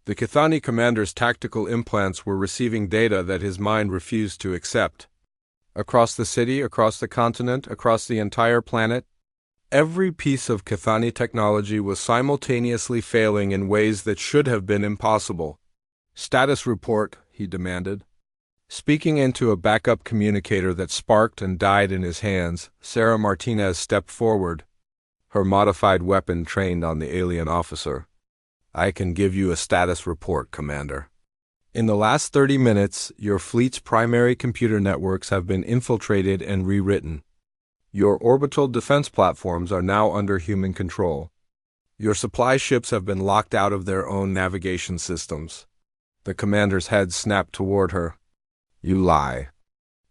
The Kithani commander's tactical implants were receiving data that his mind refused to accept. Across the city, across the continent, across the entire planet, every piece of Kithani technology was simultaneously failing in ways that should have been impossible. "Status report," he demanded. Speaking into a backup communicator that sparked and died in his hands, Sarah Martinez stepped forward, her modified weapon trained on the alien officer. "I can give you a status report, Commander. In the last 30 minutes, your fleet's primary computer networks have been infiltrated and rewritten. Your orbital defense platforms are now under human control. Your supply ships have been locked out of their own navigation systems." The commander's head snapped toward her. "You lie.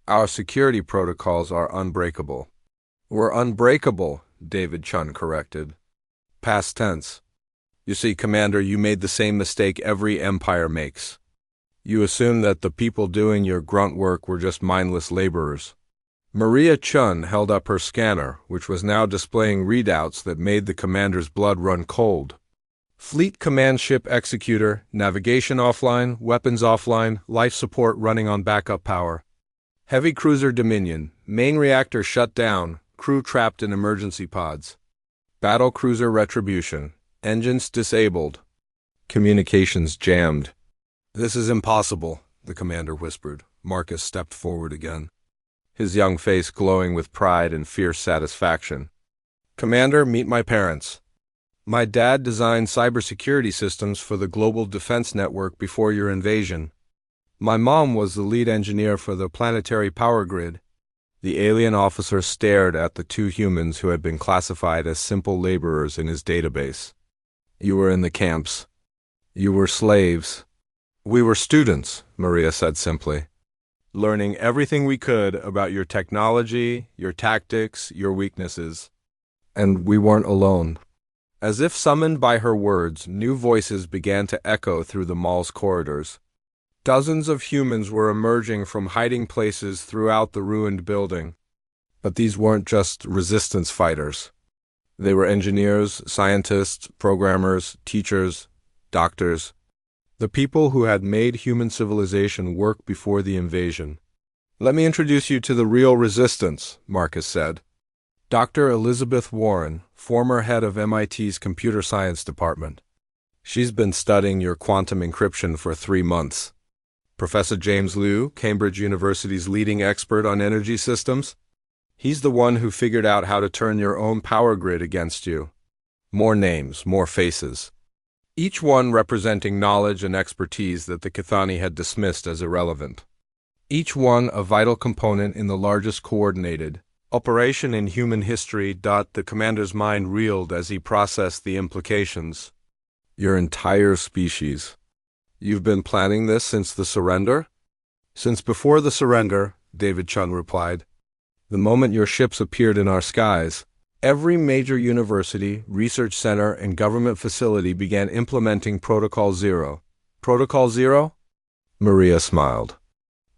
Our security protocols are unbreakable." "We're unbreakable," David Chun corrected. Past tense. "You see, Commander, you made the same mistake every empire makes. You assumed that the people doing your grunt work were just mindless laborers." Maria Chun held up her scanner, which was now displaying readouts that made the commander's blood run cold. "Fleet command ship executor, navigation offline, weapons offline, life support running on backup power. Heavy cruiser Dominion, main reactor shut down, crew trapped in emergency pods. Battle cruiser Retribution, engines disabled. Communications jammed." "This is impossible," the commander whispered. Marcus stepped forward again, his young face glowing with pride and fierce satisfaction. "Commander, meet my parents. My dad designed cybersecurity systems for the global defense network before your invasion. My mom was the lead engineer for the planetary power grid." The alien officer stared at the two humans who had been classified as simple laborers in his database. "You were in the camps. You were slaves." "We were students," Maria said simply, "learning everything we could about your technology, your tactics, your weaknesses. And we weren't alone." As if summoned by her words, new voices began to echo through the mall's corridors. Dozens of humans were emerging from hiding places throughout the ruined building. But these weren't just resistance fighters. They were engineers, scientists, programmers, teachers, doctors. The people who had made human civilization work before the invasion. "Let me introduce you to the real resistance," Marcus said. "Dr. Elizabeth Warren, former head of MIT's computer science department. She's been studying your quantum encryption for 3 months. Professor James Liu, Cambridge University's leading expert on energy systems. He's the one who figured out how to turn your own power grid against you. More names, more faces. Each one representing knowledge and expertise that the Kithani had dismissed as irrelevant. Each one a vital component in the largest coordinated operation in human history. The commander's mind reeled as he processed the implications. "Your entire species. You've been planning this since the surrender?" "Since before the surrender," David Chun replied. "The moment your ships appeared in our skies, every major university, research center, and government facility began implementing Protocol Zero." "Protocol Zero?" Maria smiled.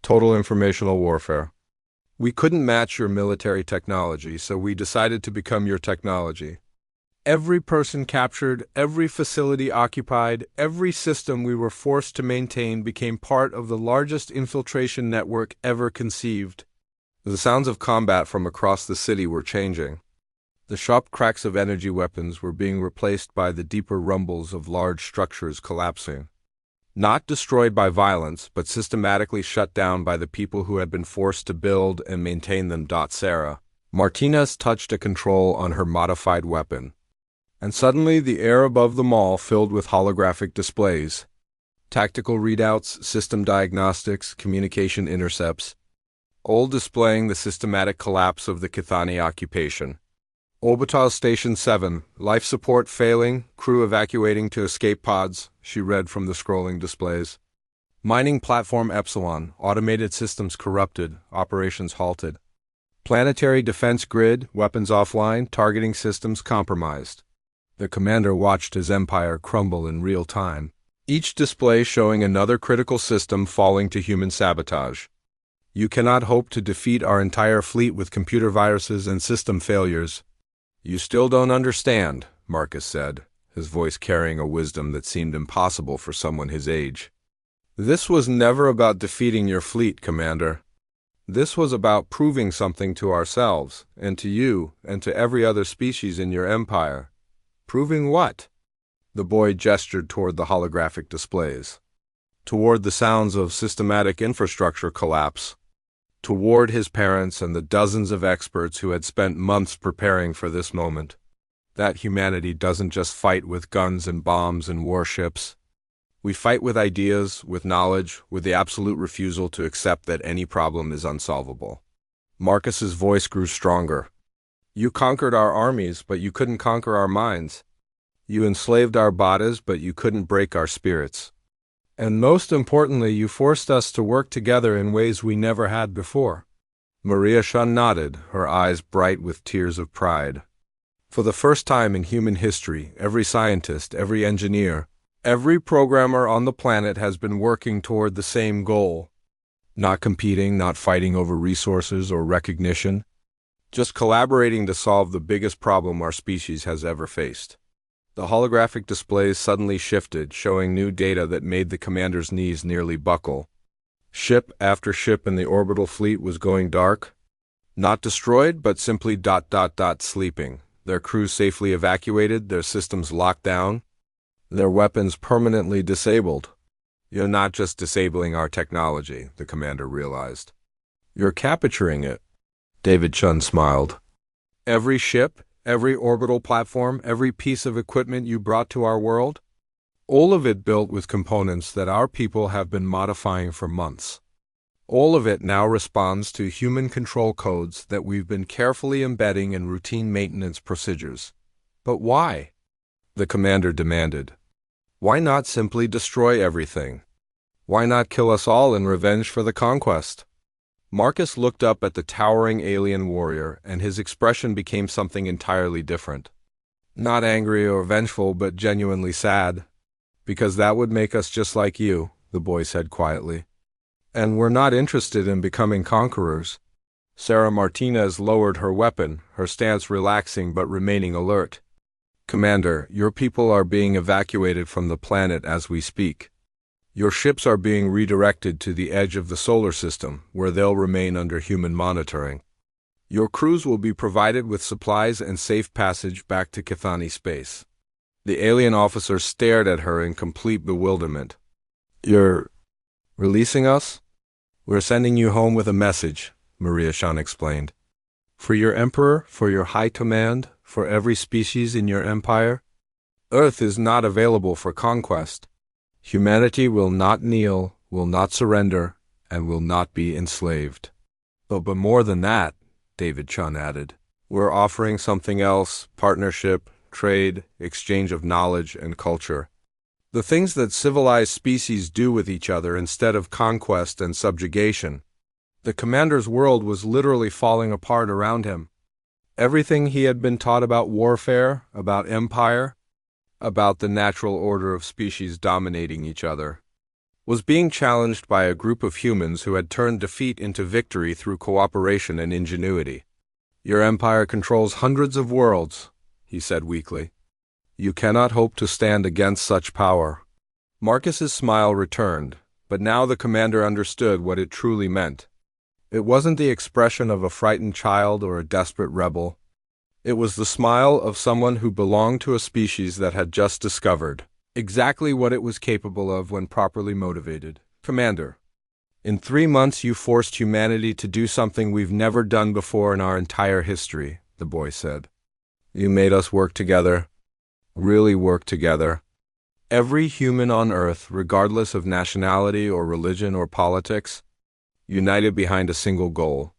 "Total informational warfare. We couldn't match your military technology, so we decided to become your technology. Every person captured, every facility occupied, every system we were forced to maintain became part of the largest infiltration network ever conceived." The sounds of combat from across the city were changing. The sharp cracks of energy weapons were being replaced by the deeper rumbles of large structures collapsing. Not destroyed by violence, but systematically shut down by the people who had been forced to build and maintain them. Sarah Martinez touched a control on her modified weapon, and suddenly the air above the mall filled with holographic displays. Tactical readouts, system diagnostics, communication intercepts, all displaying the systematic collapse of the Kithani occupation. "Orbital Station 7, life support failing, crew evacuating to escape pods," she read from the scrolling displays. "Mining platform Epsilon, automated systems corrupted, operations halted. Planetary defense grid, weapons offline, targeting systems compromised." The commander watched his empire crumble in real time, each display showing another critical system falling to human sabotage. "You cannot hope to defeat our entire fleet with computer viruses and system failures." "You still don't understand," Marcus said, his voice carrying a wisdom that seemed impossible for someone his age. "This was never about defeating your fleet, Commander. This was about proving something to ourselves, and to you, and to every other species in your empire." "Proving what?" The boy gestured toward the holographic displays. Toward the sounds of systematic infrastructure collapse. Toward his parents and the dozens of experts who had spent months preparing for this moment. That humanity doesn't just fight with guns and bombs and warships. We fight with ideas, with knowledge, with the absolute refusal to accept that any problem is unsolvable. Marcus's voice grew stronger. "You conquered our armies, but you couldn't conquer our minds. You enslaved our bodies, but you couldn't break our spirits. And most importantly, you forced us to work together in ways we never had before." Maria Shun nodded, her eyes bright with tears of pride. For the first time in human history, every scientist, every engineer, every programmer on the planet has been working toward the same goal. Not competing, not fighting over resources or recognition, just collaborating to solve the biggest problem our species has ever faced. The holographic displays suddenly shifted, showing new data that made the commander's knees nearly buckle. Ship after ship in the orbital fleet was going dark. Not destroyed, but simply sleeping. Their crews safely evacuated, their systems locked down, their weapons permanently disabled. "You're not just disabling our technology," the commander realized. "You're capturing it." David Chun smiled. "Every ship, every orbital platform, every piece of equipment you brought to our world, all of it built with components that our people have been modifying for months. All of it now responds to human control codes that we've been carefully embedding in routine maintenance procedures. But why?" the commander demanded. "Why not simply destroy everything? Why not kill us all in revenge for the conquest?" Marcus looked up at the towering alien warrior, and his expression became something entirely different. Not angry or vengeful, but genuinely sad. "Because that would make us just like you," the boy said quietly. "And we're not interested in becoming conquerors." Sarah Martinez lowered her weapon, her stance relaxing but remaining alert. "Commander, your people are being evacuated from the planet as we speak. Your ships are being redirected to the edge of the solar system, where they'll remain under human monitoring. Your crews will be provided with supplies and safe passage back to Kithani space." The alien officer stared at her in complete bewilderment. "You're releasing us?" "We're sending you home with a message," Maria Shun explained. "For your emperor, for your high command, for every species in your empire. Earth is not available for conquest. Humanity will not kneel, will not surrender, and will not be enslaved." But more than that," David Chun added, "we're offering something else: partnership, trade, exchange of knowledge and culture. The things that civilized species do with each other instead of conquest and subjugation." The commander's world was literally falling apart around him. Everything he had been taught about warfare, about empire, about the natural order of species dominating each other, was being challenged by a group of humans who had turned defeat into victory through cooperation and ingenuity. "Your empire controls hundreds of worlds," he said weakly. "You cannot hope to stand against such power." Marcus's smile returned, but now the commander understood what it truly meant. It wasn't the expression of a frightened child or a desperate rebel. It was the smile of someone who belonged to a species that had just discovered exactly what it was capable of when properly motivated. "Commander, in 3 months you forced humanity to do something we've never done before in our entire history," the boy said. "You made us work together, really work together. Every human on Earth, regardless of nationality or religion or politics, united behind a single goal."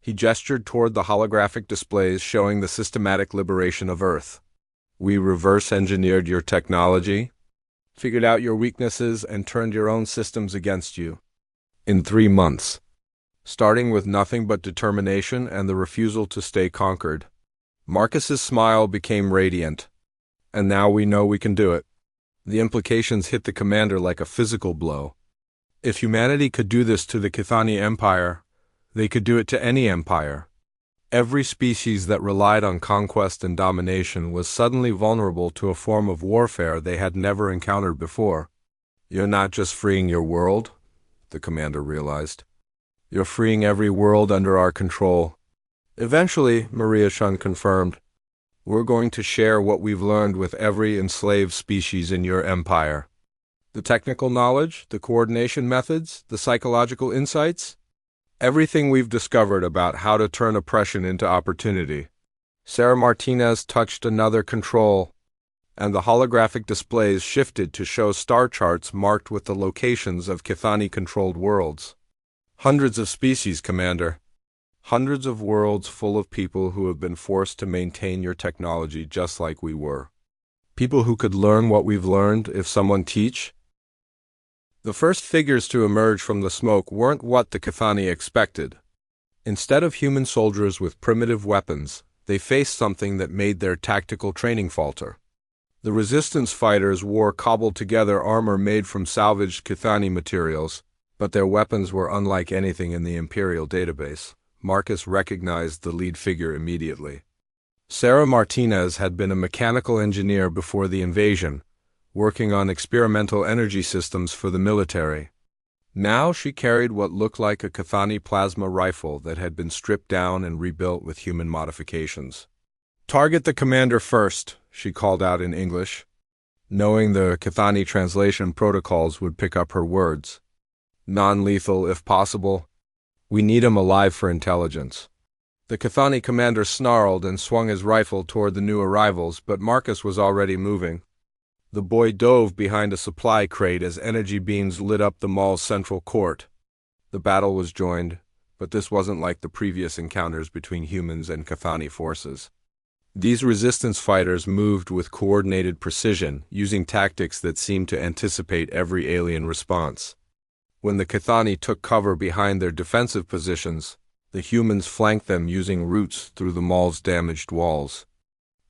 He gestured toward the holographic displays showing the systematic liberation of Earth. "We reverse-engineered your technology, figured out your weaknesses, and turned your own systems against you. In 3 months. Starting with nothing but determination and the refusal to stay conquered." Marcus's smile became radiant. "And now we know we can do it." The implications hit the commander like a physical blow. If humanity could do this to the Kithani Empire, they could do it to any empire. Every species that relied on conquest and domination was suddenly vulnerable to a form of warfare they had never encountered before. "You're not just freeing your world," the commander realized. "You're freeing every world under our control." Eventually, Maria Chun confirmed, "We're going to share what we've learned with every enslaved species in your empire. The technical knowledge, the coordination methods, the psychological insights, everything we've discovered about how to turn oppression into opportunity." Sarah Martinez touched another control, and the holographic displays shifted to show star charts marked with the locations of Kithani-controlled worlds. "Hundreds of species, Commander. Hundreds of worlds full of people who have been forced to maintain your technology just like we were. People who could learn what we've learned if someone teach." The first figures to emerge from the smoke weren't what the Kithani expected. Instead of human soldiers with primitive weapons, they faced something that made their tactical training falter. The resistance fighters wore cobbled-together armor made from salvaged Kithani materials, but their weapons were unlike anything in the Imperial database. Marcus recognized the lead figure immediately. Sarah Martinez had been a mechanical engineer before the invasion, working on experimental energy systems for the military. Now she carried what looked like a Kithani plasma rifle that had been stripped down and rebuilt with human modifications. "Target the commander first," she called out in English, knowing the Kithani translation protocols would pick up her words. "Non-lethal if possible. We need him alive for intelligence." The Kithani commander snarled and swung his rifle toward the new arrivals, but Marcus was already moving. The boy dove behind a supply crate as energy beams lit up the mall's central court. The battle was joined, but this wasn't like the previous encounters between humans and Kithani forces. These resistance fighters moved with coordinated precision, using tactics that seemed to anticipate every alien response. When the Kithani took cover behind their defensive positions, the humans flanked them using routes through the mall's damaged walls.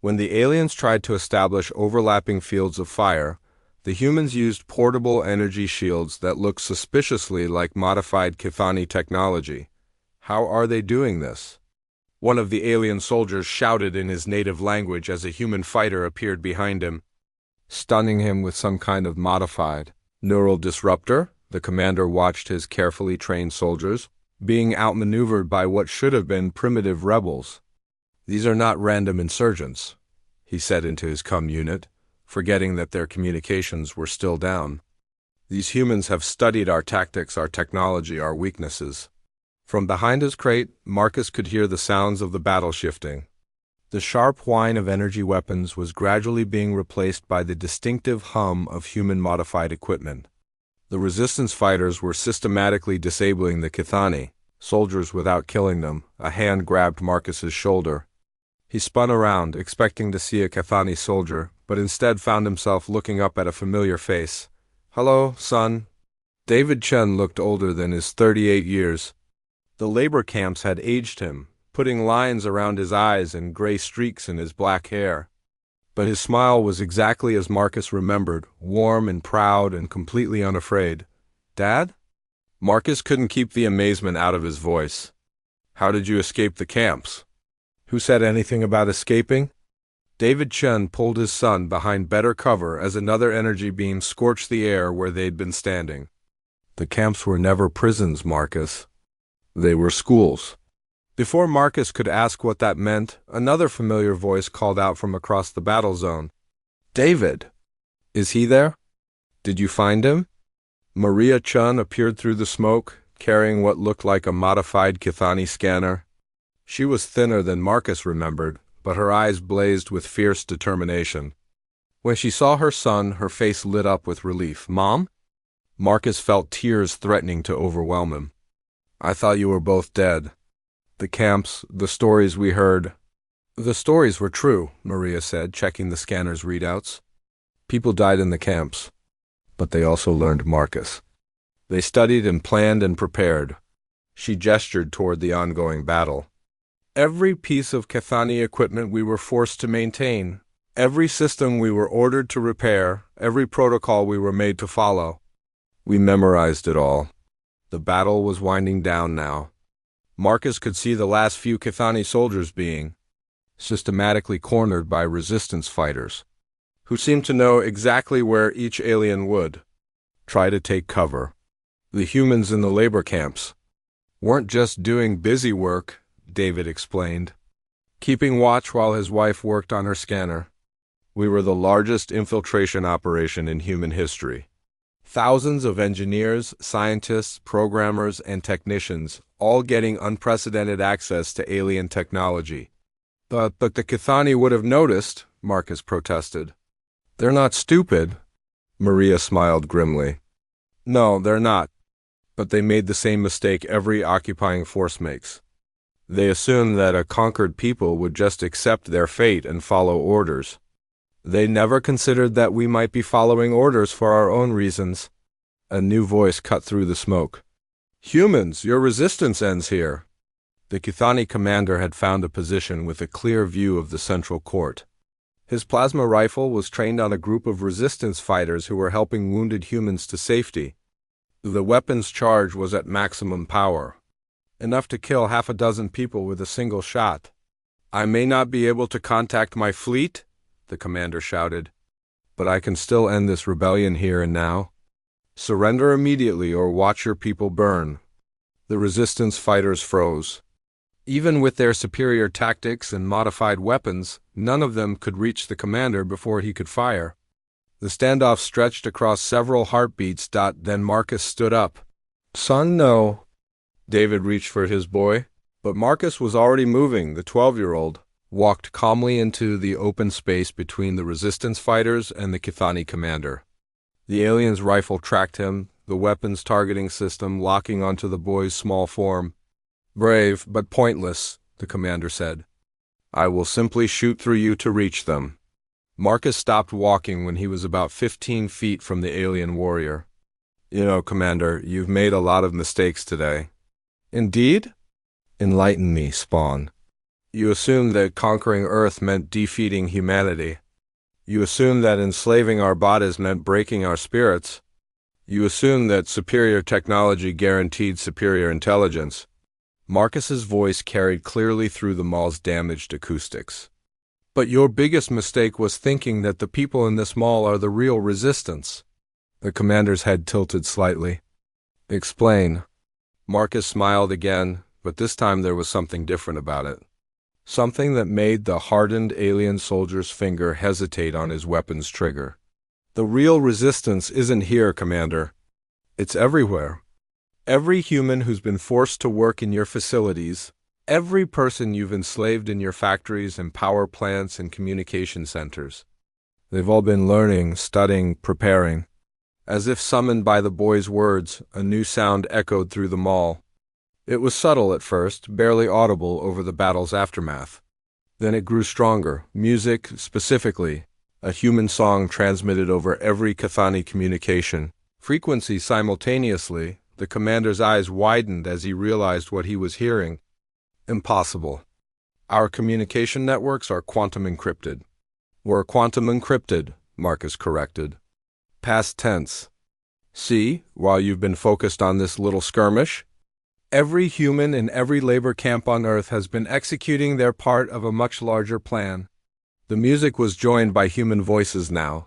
When the aliens tried to establish overlapping fields of fire, the humans used portable energy shields that looked suspiciously like modified Kithani technology. "How are they doing this?" one of the alien soldiers shouted in his native language as a human fighter appeared behind him, stunning him with some kind of modified neural disruptor. The commander watched his carefully trained soldiers being outmaneuvered by what should have been primitive rebels. "These are not random insurgents," he said into his unit, forgetting that their communications were still down. "These humans have studied our tactics, our technology, our weaknesses." From behind his crate, Marcus could hear the sounds of the battle shifting. The sharp whine of energy weapons was gradually being replaced by the distinctive hum of human-modified equipment. The resistance fighters were systematically disabling the Kithani, soldiers without killing them. A hand grabbed Marcus's shoulder. He spun around, expecting to see a Kithani soldier, but instead found himself looking up at a familiar face. "Hello, son." David Chen looked older than his 38 years. The labor camps had aged him, putting lines around his eyes and gray streaks in his black hair. But his smile was exactly as Marcus remembered, warm and proud and completely unafraid. "Dad?" Marcus couldn't keep the amazement out of his voice. "How did you escape the camps?" "Who said anything about escaping?" David Chen pulled his son behind better cover as another energy beam scorched the air where they'd been standing. "The camps were never prisons, Marcus. They were schools." Before Marcus could ask what that meant, another familiar voice called out from across the battle zone. "David! Is he there? Did you find him?" Maria Chun appeared through the smoke, carrying what looked like a modified Kithani scanner. She was thinner than Marcus remembered, but her eyes blazed with fierce determination. When she saw her son, her face lit up with relief. "Mom?" Marcus felt tears threatening to overwhelm him. "I thought you were both dead. The camps, the stories we heard." "The stories were true," Maria said, checking the scanner's readouts. "People died in the camps, but they also learned Marcus. They studied and planned and prepared." She gestured toward the ongoing battle. "Every piece of Kithani equipment we were forced to maintain, every system we were ordered to repair, every protocol we were made to follow. We memorized it all." The battle was winding down now. Marcus could see the last few Kithani soldiers being systematically cornered by resistance fighters, who seemed to know exactly where each alien would try to take cover. The humans in the labor camps weren't just doing busy work, David explained, keeping watch while his wife worked on her scanner. We were the largest infiltration operation in human history. Thousands of engineers, scientists, programmers, and technicians, all getting unprecedented access to alien technology. But the Kithani would have noticed, Marcus protested. They're not stupid, Maria smiled grimly. No, they're not. But they made the same mistake every occupying force makes. They assumed that a conquered people would just accept their fate and follow orders. They never considered that we might be following orders for our own reasons. A new voice cut through the smoke. Humans, your resistance ends here. The Kithani commander had found a position with a clear view of the central court. His plasma rifle was trained on a group of resistance fighters who were helping wounded humans to safety. The weapon's charge was at maximum power, enough to kill half a dozen people with a single shot. I may not be able to contact my fleet, the commander shouted, but I can still end this rebellion here and now. Surrender immediately or watch your people burn. The resistance fighters froze. Even with their superior tactics and modified weapons, none of them could reach the commander before he could fire. The standoff stretched across several heartbeats. Then Marcus stood up. Son, no. David reached for his boy, but Marcus was already moving. The 12-year-old walked calmly into the open space between the resistance fighters and the Kithani commander. The alien's rifle tracked him, the weapon's targeting system locking onto the boy's small form. Brave, but pointless, the commander said. I will simply shoot through you to reach them. Marcus stopped walking when he was about 15 feet from the alien warrior. You know, Commander, you've made a lot of mistakes today. Indeed? Enlighten me, Spawn. You assumed that conquering Earth meant defeating humanity. You assumed that enslaving our bodies meant breaking our spirits. You assumed that superior technology guaranteed superior intelligence. Marcus's voice carried clearly through the mall's damaged acoustics. But your biggest mistake was thinking that the people in this mall are the real resistance. The commander's head tilted slightly. Explain. Marcus smiled again, but this time there was something different about it. Something that made the hardened alien soldier's finger hesitate on his weapon's trigger. The real resistance isn't here, Commander. It's everywhere. Every human who's been forced to work in your facilities, every person you've enslaved in your factories and power plants and communication centers. They've all been learning, studying, preparing. As if summoned by the boy's words, a new sound echoed through the mall. It was subtle at first, barely audible over the battle's aftermath. Then it grew stronger, music, specifically, a human song transmitted over every Kithani communication. Frequency simultaneously. The commander's eyes widened as he realized what he was hearing. Impossible. Our communication networks are quantum encrypted. We're quantum encrypted, Marcus corrected. Past tense. See, while you've been focused on this little skirmish, every human in every labor camp on Earth has been executing their part of a much larger plan. The music was joined by human voices now,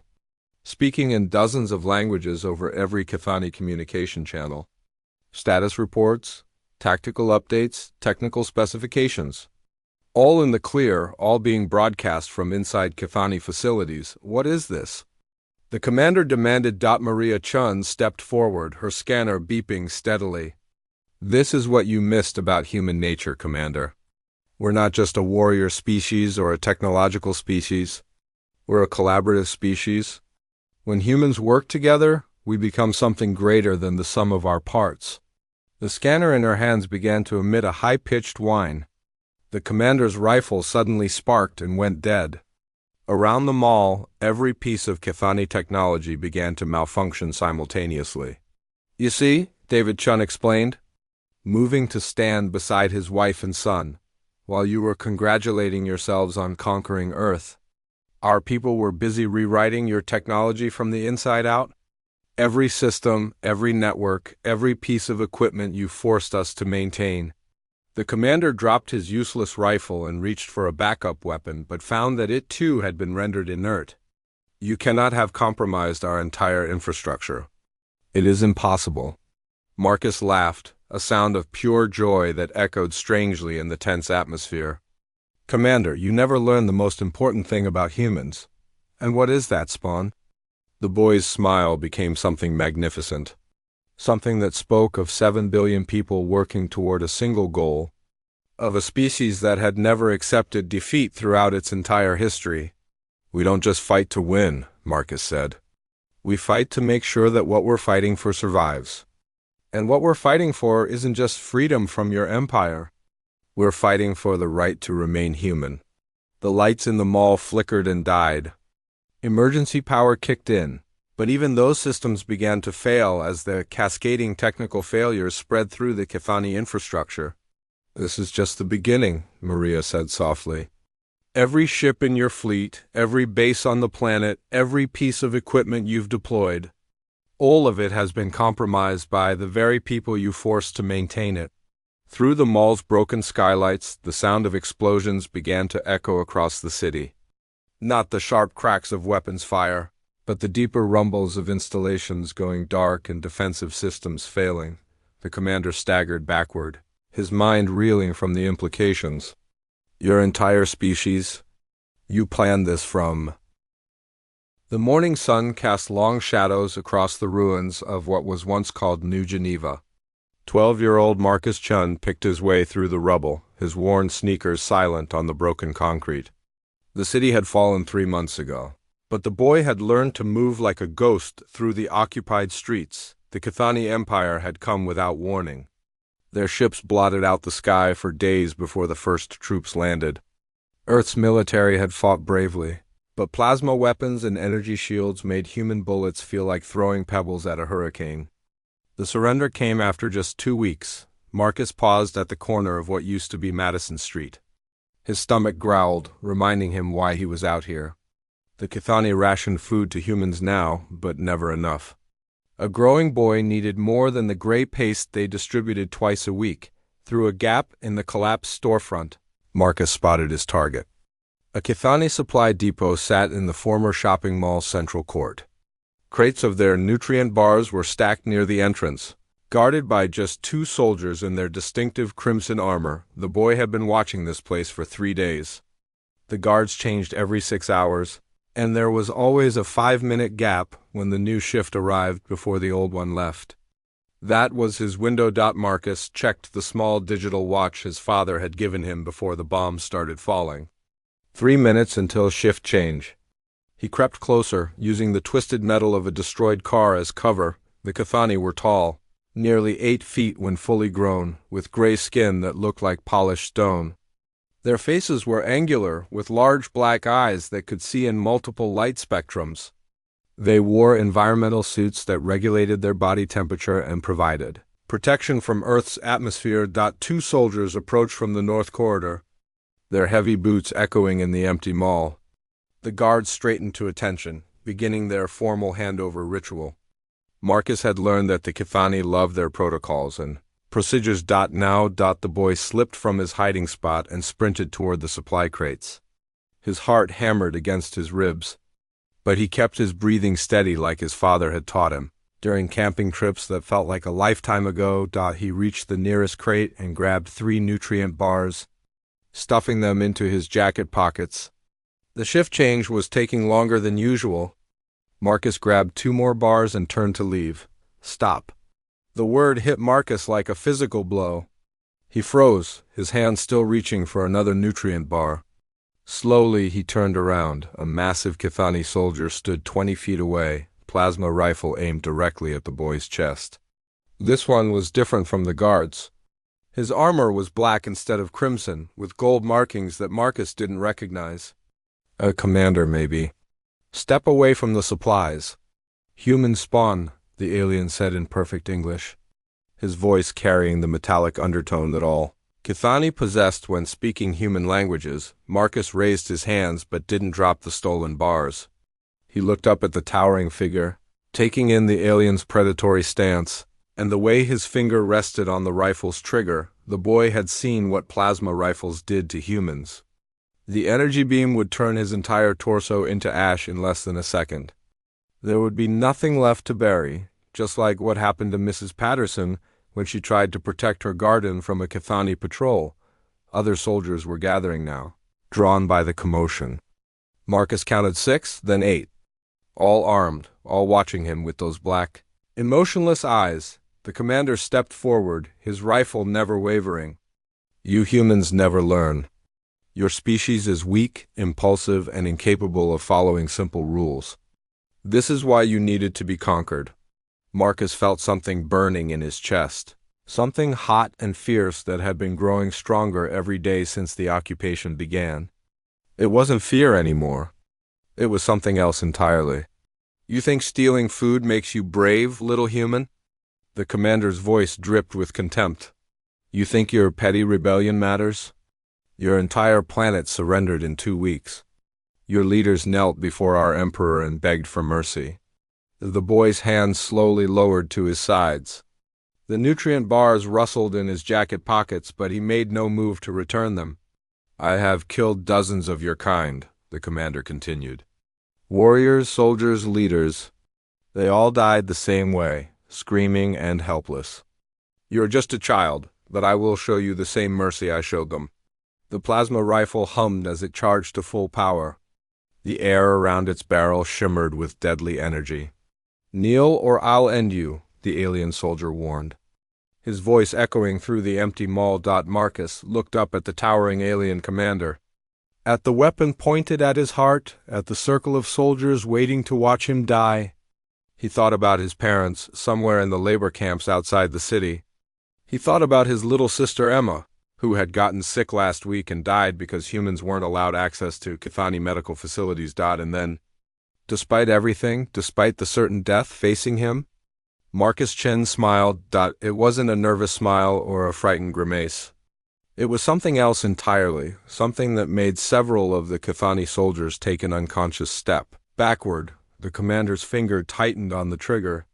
speaking in dozens of languages over every Kithani communication channel. Status reports, tactical updates, technical specifications. All in the clear, all being broadcast from inside Kithani facilities. What is this? The commander demanded. Maria Chun stepped forward, her scanner beeping steadily. This is what you missed about human nature, Commander. We're not just a warrior species or a technological species. We're a collaborative species. When humans work together, we become something greater than the sum of our parts. The scanner in her hands began to emit a high-pitched whine. The commander's rifle suddenly sparked and went dead. Around the mall, every piece of Kithani technology began to malfunction simultaneously. You see, David Chun explained, moving to stand beside his wife and son, while you were congratulating yourselves on conquering Earth. Our people were busy rewriting your technology from the inside out. Every system, every network, every piece of equipment you forced us to maintain. The commander dropped his useless rifle and reached for a backup weapon, but found that it too had been rendered inert. You cannot have compromised our entire infrastructure. It is impossible. Marcus laughed, a sound of pure joy that echoed strangely in the tense atmosphere. Commander, you never learned the most important thing about humans. And what is that, Spawn? The boy's smile became something magnificent. Something that spoke of 7 billion people working toward a single goal, of a species that had never accepted defeat throughout its entire history. We don't just fight to win, Marcus said. We fight to make sure that what we're fighting for survives. And what we're fighting for isn't just freedom from your empire. We're fighting for the right to remain human. The lights in the mall flickered and died. Emergency power kicked in. But even those systems began to fail as the cascading technical failures spread through the Kithani infrastructure. This is just the beginning, Maria said softly. Every ship in your fleet, every base on the planet, every piece of equipment you've deployed, all of it has been compromised by the very people you forced to maintain it. Through the mall's broken skylights, the sound of explosions began to echo across the city. Not the sharp cracks of weapons fire, but the deeper rumbles of installations going dark and defensive systems failing. The commander staggered backward, his mind reeling from the implications. Your entire species? You planned this from... The morning sun cast long shadows across the ruins of what was once called New Geneva. 12-year-old Marcus Chun picked his way through the rubble, his worn sneakers silent on the broken concrete. The city had fallen 3 months ago. But the boy had learned to move like a ghost through the occupied streets. The Kithani Empire had come without warning. Their ships blotted out the sky for days before the first troops landed. Earth's military had fought bravely, but plasma weapons and energy shields made human bullets feel like throwing pebbles at a hurricane. The surrender came after just 2 weeks. Marcus paused at the corner of what used to be Madison Street. His stomach growled, reminding him why he was out here. The Kithani rationed food to humans now, but never enough. A growing boy needed more than the gray paste they distributed twice a week. Through a gap in the collapsed storefront, Marcus spotted his target. A Kithani supply depot sat in the former shopping mall's central court. Crates of their nutrient bars were stacked near the entrance. Guarded by just 2 soldiers in their distinctive crimson armor, the boy had been watching this place for 3 days. The guards changed every 6 hours, and there was always a 5-minute gap when the new shift arrived before the old one left. That was his window. Marcus checked the small digital watch his father had given him before the bombs started falling. 3 minutes until shift change. He crept closer, using the twisted metal of a destroyed car as cover. The Kithani were tall, nearly 8 feet when fully grown, with gray skin that looked like polished stone. Their faces were angular, with large black eyes that could see in multiple light spectrums. They wore environmental suits that regulated their body temperature and provided protection from Earth's atmosphere. 2 soldiers approached from the north corridor, their heavy boots echoing in the empty mall. The guards straightened to attention, beginning their formal handover ritual. Marcus had learned that the Kithani loved their protocols and procedures. Now, the boy slipped from his hiding spot and sprinted toward the supply crates. His heart hammered against his ribs, but he kept his breathing steady like his father had taught him. During camping trips that felt like a lifetime ago, he reached the nearest crate and grabbed 3 nutrient bars, stuffing them into his jacket pockets. The shift change was taking longer than usual. Marcus grabbed 2 more bars and turned to leave. Stop. The word hit Marcus like a physical blow. He froze, his hand still reaching for another nutrient bar. Slowly he turned around. A massive Kithani soldier stood 20 feet away, plasma rifle aimed directly at the boy's chest. This one was different from the guards. His armor was black instead of crimson, with gold markings that Marcus didn't recognize. A commander, maybe. Step away from the supplies. Human spawn, the alien said in perfect English, his voice carrying the metallic undertone that all Kithani possessed when speaking human languages. Marcus raised his hands but didn't drop the stolen bars. He looked up at the towering figure, taking in the alien's predatory stance, and the way his finger rested on the rifle's trigger. The boy had seen what plasma rifles did to humans. The energy beam would turn his entire torso into ash in less than a second. There would be nothing left to bury, just like what happened to Mrs. Patterson when she tried to protect her garden from a Cathani patrol. Other soldiers were gathering now, drawn by the commotion. Marcus counted 6, then 8. All armed, all watching him with those black, emotionless eyes. The commander stepped forward, his rifle never wavering. You humans never learn. Your species is weak, impulsive, and incapable of following simple rules. This is why you needed to be conquered. Marcus felt something burning in his chest, something hot and fierce that had been growing stronger every day since the occupation began. It wasn't fear anymore. It was something else entirely. You think stealing food makes you brave, little human? The commander's voice dripped with contempt. You think your petty rebellion matters? Your entire planet surrendered in 2 weeks. Your leaders knelt before our emperor and begged for mercy. The boy's hands slowly lowered to his sides. The nutrient bars rustled in his jacket pockets, but he made no move to return them. I have killed dozens of your kind, the commander continued. Warriors, soldiers, leaders. They all died the same way, screaming and helpless. You're just a child, but I will show you the same mercy I showed them. The plasma rifle hummed as it charged to full power. The air around its barrel shimmered with deadly energy. Kneel or I'll end you, the alien soldier warned. His voice echoing through the empty mall. Marcus looked up at the towering alien commander. At the weapon pointed at his heart, at the circle of soldiers waiting to watch him die. He thought about his parents, somewhere in the labor camps outside the city. He thought about his little sister Emma, who had gotten sick last week and died because humans weren't allowed access to Cathani medical facilities. And then, despite everything, despite the certain death facing him, Marcus Chen smiled. It wasn't a nervous smile or a frightened grimace. It was something else entirely, something that made several of the Cathani soldiers take an unconscious step backward. The commander's finger tightened on the trigger,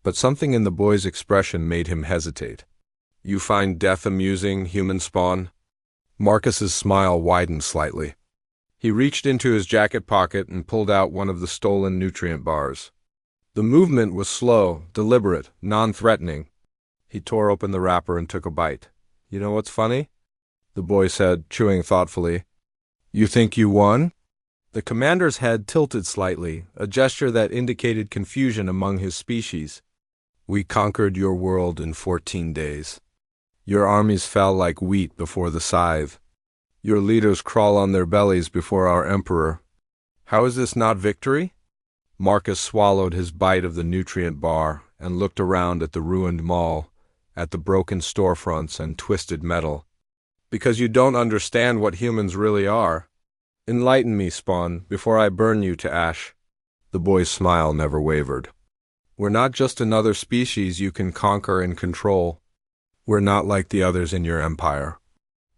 but something in the boy's expression made him hesitate. You find death amusing, human spawn? Marcus's smile widened slightly. He reached into his jacket pocket and pulled out one of the stolen nutrient bars. The movement was slow, deliberate, non-threatening. He tore open the wrapper and took a bite. You know what's funny? The boy said, chewing thoughtfully. You think you won? The commander's head tilted slightly, a gesture that indicated confusion among his species. We conquered your world in 14 days. Your armies fell like wheat before the scythe. Your leaders crawl on their bellies before our emperor. How is this not victory? Marcus swallowed his bite of the nutrient bar and looked around at the ruined mall, at the broken storefronts and twisted metal. Because you don't understand what humans really are. Enlighten me, Spawn, before I burn you to ash. The boy's smile never wavered. We're not just another species you can conquer and control. We're not like the others in your empire.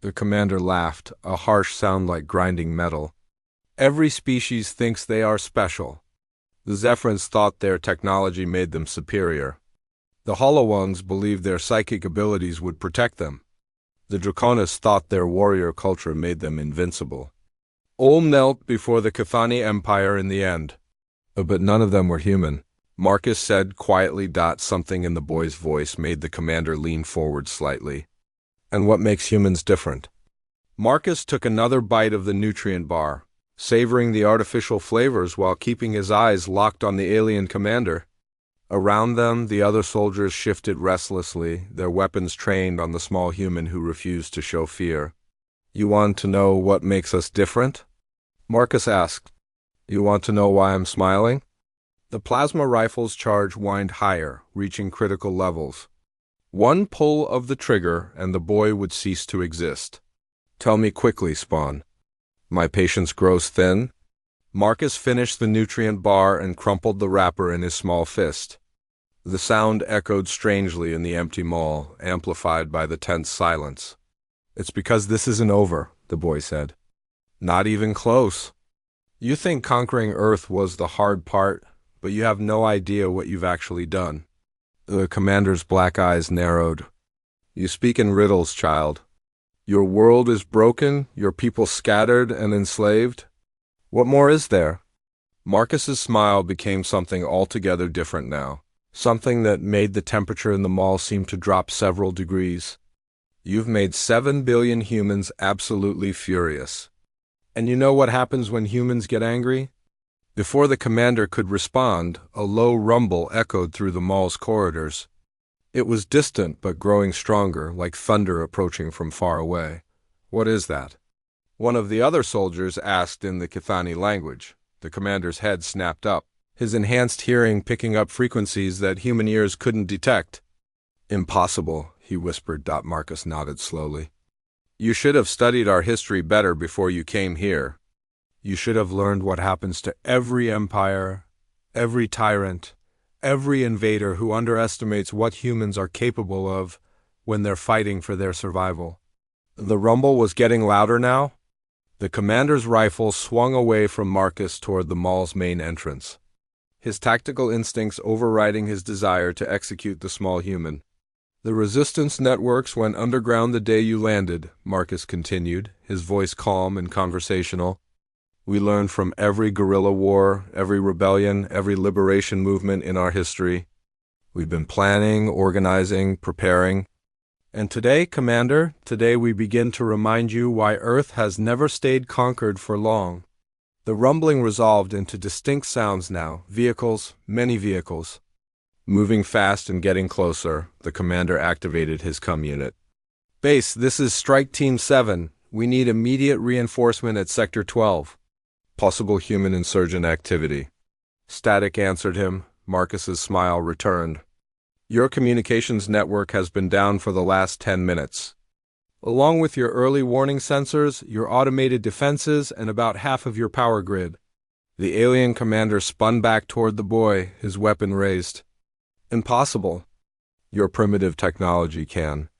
The commander laughed, a harsh sound like grinding metal. Every species thinks they are special. The Zephyrins thought their technology made them superior. The Hollow Ones believed their psychic abilities would protect them. The Draconis thought their warrior culture made them invincible. All knelt before the Cathani Empire in the end. But none of them were human. Marcus said quietly. Something in the boy's voice made the commander lean forward slightly. And what makes humans different? Marcus took another bite of the nutrient bar, savoring the artificial flavors while keeping his eyes locked on the alien commander. Around them, the other soldiers shifted restlessly, their weapons trained on the small human who refused to show fear. You want to know what makes us different? Marcus asked. You want to know why I'm smiling? The plasma rifle's charge whined higher, reaching critical levels. One pull of the trigger and the boy would cease to exist. Tell me quickly, Spawn. My patience grows thin? Marcus finished the nutrient bar and crumpled the wrapper in his small fist. The sound echoed strangely in the empty mall, amplified by the tense silence. It's because this isn't over, the boy said. Not even close. You think conquering Earth was the hard part, but you have no idea what you've actually done. The commander's black eyes narrowed. You speak in riddles, child. Your world is broken, your people scattered and enslaved. What more is there? Marcus's smile became something altogether different now, something that made the temperature in the mall seem to drop several degrees. You've made 7 billion humans absolutely furious. And you know what happens when humans get angry? Before the commander could respond, a low rumble echoed through the mall's corridors. It was distant but growing stronger, like thunder approaching from far away. What is that? One of the other soldiers asked in the Kithani language. The commander's head snapped up, his enhanced hearing picking up frequencies that human ears couldn't detect. Impossible, he whispered. Marcus nodded slowly. You should have studied our history better before you came here. You should have learned what happens to every empire, every tyrant, every invader who underestimates what humans are capable of when they're fighting for their survival. The rumble was getting louder now. The commander's rifle swung away from Marcus toward the mall's main entrance, his tactical instincts overriding his desire to execute the small human. The resistance networks went underground the day you landed, Marcus continued, his voice calm and conversational. We learned from every guerrilla war, every rebellion, every liberation movement in our history. We've been planning, organizing, preparing. And today, Commander, today we begin to remind you why Earth has never stayed conquered for long. The rumbling resolved into distinct sounds now, vehicles, many vehicles. Moving fast and getting closer, the commander activated his comm unit. Base, this is Strike Team 7. We need immediate reinforcement at Sector 12. Possible human insurgent activity. Static answered him. Marcus's smile returned. Your communications network has been down for the last 10 minutes. Along with your early warning sensors, your automated defenses, and about half of your power grid. The alien commander spun back toward the boy, his weapon raised. Impossible. Your primitive technology can.